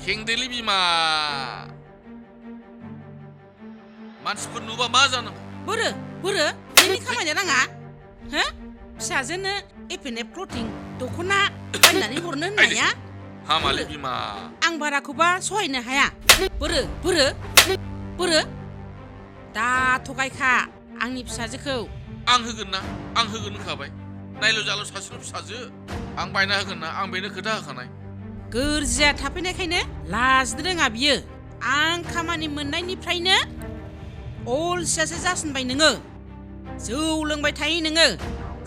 खेंदेलि बिमा मानसिफोर नुबा मा जानांगौ बोरो बेनि खामानिया नाङा हो फिसाजोनो एफएनएफ क्लथिं दख'ना बायनानै हरनो होननाया हामालै बिमा आं बाराखौबा सहायनो हाया बोरो दा थगायखा आंनि फिसाजोखौ आं होगोन होनखाबाय नायल' जाल' सासेल' फिसाजो आं बायना होगोन ना आं बेनो खोथा होखानाय गोरजिया थाफैनायखायनो लाजिनो रोङा बियो आं खामानि मोननायनिफ्रायनो अलसियासो जासिनबाय नोङो जौ लोंबाय थायो नोङो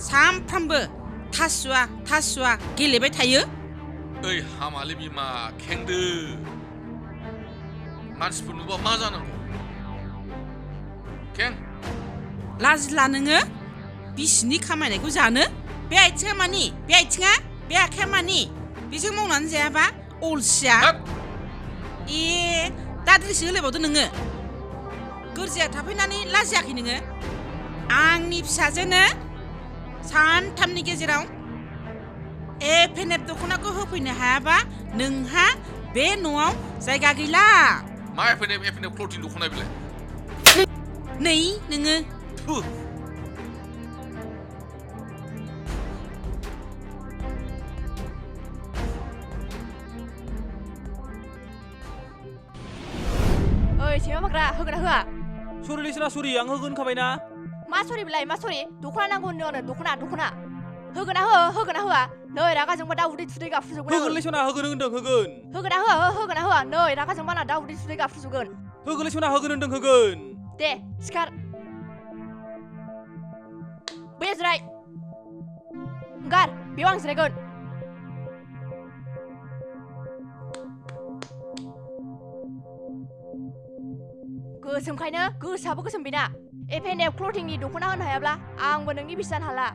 सामफ्रामबो थासुवा गेलेबाय थायो ओइ हामालै बिमा खेंदो मानसिफोर नुबा मा जानांगौ खें लाजिला नोङो बिसिनि खामायनायखौ जानो बे आथिङा मानि बे आखाया मानि बेजों मावनानै जायाबा अलसिया दाद्रिसो होलायबावदो नोङो गोरजिया थाफैनानै लाजियाखै नोङो आंनि फिसाजोनो सानथामनि गेजेराव एफएनएफ दख'नाखौ होफैनो हायाबा नोंहा बे न'आव जायगा गैला मा एफएनएफ क्लथिं दख'ना बेलाय नै नोङो ओइ सैमा फाग्रा होगोन ना होआ सरिलिसना सरि आं होगोन खाबायना मा सरि बिलाय मा सरि दख'ना नांगौ होनदों आरो दख'ना होगोन ना होआ नै रागा जोंबा दा उदै थुदै गाफ्रुजोबगोन होगोनलै सना होगोन होनदों होगोन ना होआ नै रागा जोंबा ना दा उदै थुदै गाफ्रुजोबगोन होगोनलै सना होगोन होनदों होगोन दे सिखार बै जिराय ओंखार बेयाव आं जिरायगोन गोसोमखायनो गोसोआबो गोसोम बेना एफएनएफ क्लथिंनि दख'ना होनो हायाब्ला आंबो नोंनि बिसि जानो हाला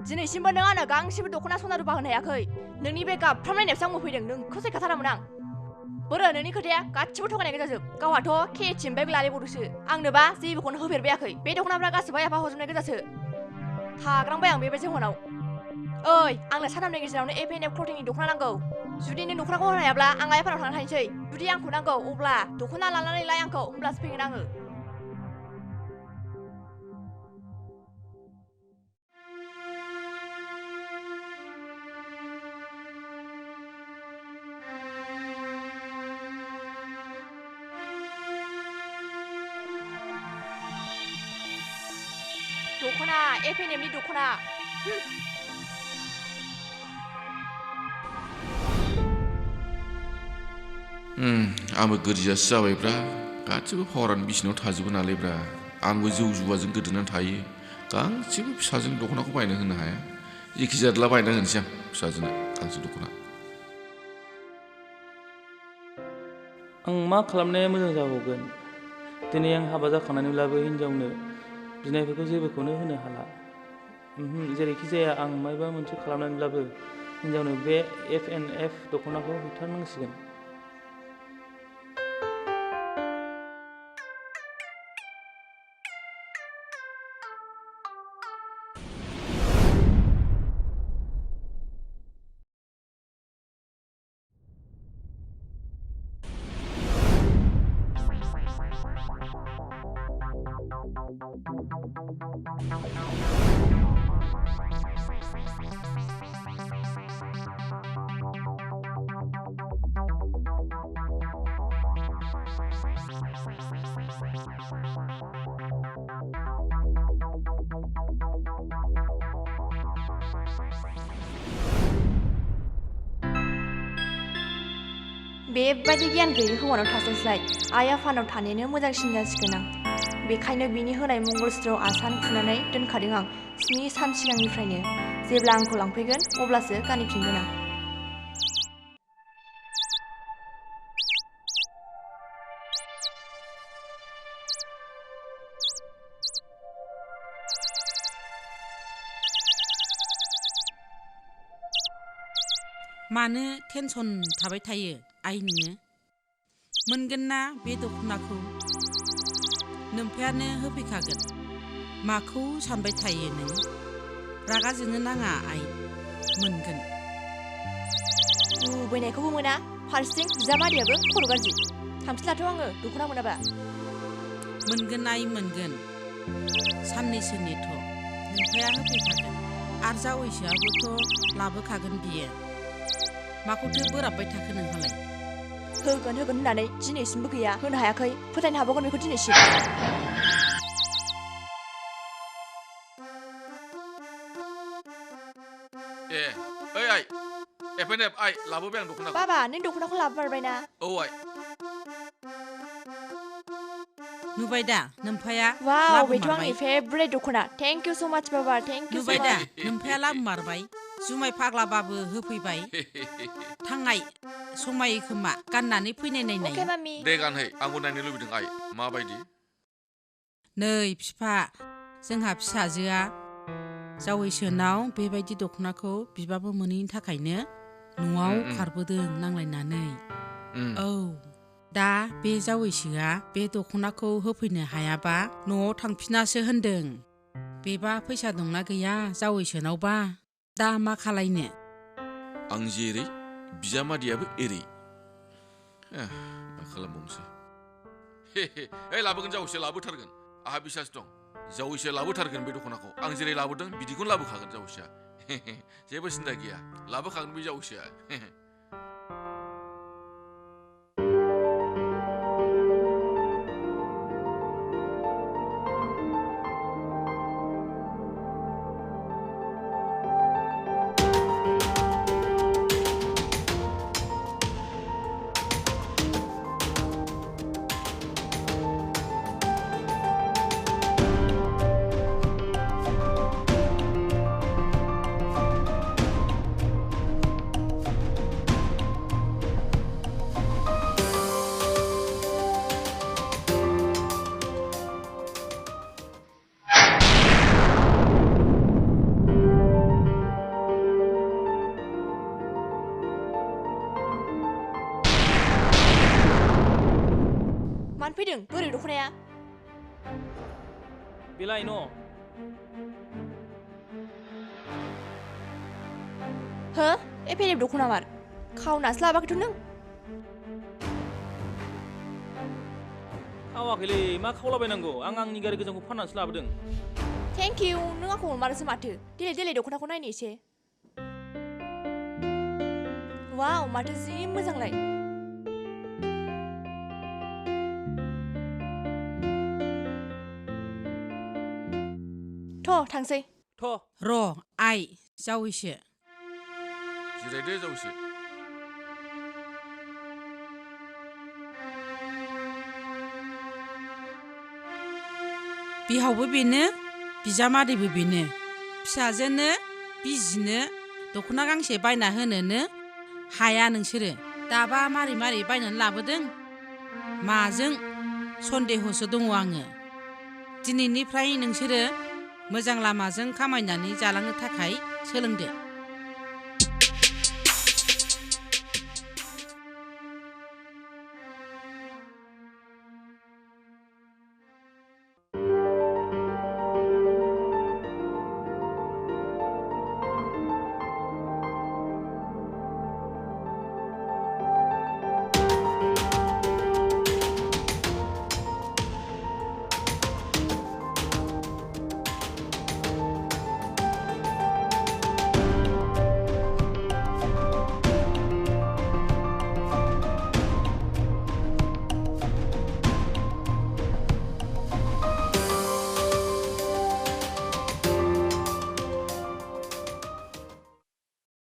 दिनैसिमबो नों आंनो गांसेबो दख'ना सना रुपा होनो हायाखै नोंनि बे गाबफ्रामलायनायावसो आं फैदों नोंखौ सायखाथारामोन आं बोरो नोंनि खोथाया गासिबो थगायनाय गोजाजोब गावहाथ' केटिएम बाइक लालायबावदोंसो आंनोबा जेबोखौनो होफेरबायाखै बे दख'नाफ्रा गासिबो आफा हरजोबनाय गोजासो थाग्रांबाय आं बेबायदि जाहोनाव ओइ आंनो सानथामनि गेजेरावनो एफएनएफ क्लथिंनि दख'ना नांगौ जुदि नों दख'नाखौ होनो हायाब्ला आं आइफोराव थांना थानोसै जुदि आंखौ नांगौ अब्ला दख'ना लानानै लाय आंखौ होमब्लासो फैगोन आङो दख'ना एफएनएफनि दख'ना आंबो गोरजियासो जाबायब्रा गासिबो पावारानो बिसिनाव थाजोबो नालायब्रा आंबो जौ जुवाजों गोदोनानै थायो गांसेबो फिसाजोनो दख'नाखौ बायनो होनो हाया जेखि जादला बायना होनोसै आं फिसाजोनो गांसे दख'ना आं मा खालामनाया मोजां जाबावगोन दिनै आं हाबा जाखांनानैब्लाबो हिनजावनो बिनायफोरखौ जेबोखौनो होनो हाला जेरैखि जाया आं माबा मोनसे खालामनानैब्लाबो हिनजावनो बे एफएनएफ दख'नाखौ हैथारनांसिगोन बेबायदि गियान गैयै हौवानाव थास्लायस्लाय आइ आफानाव थानायानो मोजांसिन जासिगोन आं बेखायनो बिनि होनाय मंगलसूत्रआव आसान खुनानै दोनखादों आं 7 सान सिगांनिफ्रायनो जेब्ला आंखौ लांफैगोन अब्लासो गानफिनगोन आं मानो टेनसन थाबाय थायो आइ नोङो मोनगोन ना बे दख'नाखौ नोमफायानो होफैखागोन माखौ सानबाय थायो नों रागा जोंनो नाङा आइ मोनगोन लुबैनायखौबो मोना फारसेथिं बिजामादैयाबो खर' गाज्रि थांफिनलाथ' आङो दख'ना मोनाबा मोनगोन आइ मोनगोन साननैसो नेथ' नोमफाया होफैखागोन आरो जावैसोआबोथ' लाबोखागोन बियो माखौथो बोराबबाय थाखो नोंहालाय होगोन होननानै दिनैसिमबो गैया होनो हायाखै फोथायनो हाबावगोन बेखौ दिनैसिम ए ओइ आइ एफएनएफ आइ लाबोबाय आं दख'नाखौ बाबा नों दख'नाखौ लाबोबारबायना औ आइ नुबाय दा नोमफाया वाव बेथ' लाबोमारबाय आंनि फेभरेट दख'ना थेंक इउ स' माच बाबा थेंक इउ स' नुबाय दा माच नोमफाया लाबोमारबाय जुमाय फाग्लाबाबो होफैबाय थांनाय समायो खोमा गाननानै फैनाय नायनाय अके मामि दे गानहै आंबो नायनो लुबैदों आइ माबायदि नै बिफा जोंहा फिसाजोआ जावैसोनाव बेबायदि दख'नाखौ बिबाबो मोनैनि थाखायनो न'आव खारबोदों नांलायनानै औ दा बे जावैसोआ बे दख'नाखौ होफैनो हायाबा न'आव थांफिनासो होनदों बेबा फैसा दंना गैया जावैसोनावबा दा मा खालायनो आं जेरै बिजामादैयाबो एरै मा खालामबावनोसै ओइ लाबोगोन जावैसो लाबोथारगोन आंहा बिसास दं जावैसो लाबोथारगोन बे दख'नाखौ आं जेरै लाबोदों बिदिखौनो लाबोखागोन जावैसोआ जेबो सिन्था गैया लाबोखागोन बे जावैसोआ मानो फैदों बोरै दख'नाया बेलाय न' हो एफएनएफ दख'ना मार खावनासो लाबोआखैथ' नों खावाखैलै मा खावलाबायनांगौ आं आंनि गारि गोजामखौ फाननानैसो लाबोदों थेंक इउ नों आंखौ हरमारोसो माथो देलाय दख'नाखौ नायनो एसे वाव माथो जि मोजांलाय थ' थांसै थ' र' आइ जावैसो जिरायदो जावैसो बिहावबो बेनो बिजामादैबो बेनो फिसाजोनो बिजिनो दख'ना गांसे बायना होनोनो हाया नोंसोरो दाबा मारै बायनानै लाबोदों माजों सन्देहसो दङ आङो दिनैनिफ्राय नोंसोरो मोजां लामाजों खामायनानै जालांनो थाखाय सोलोंदो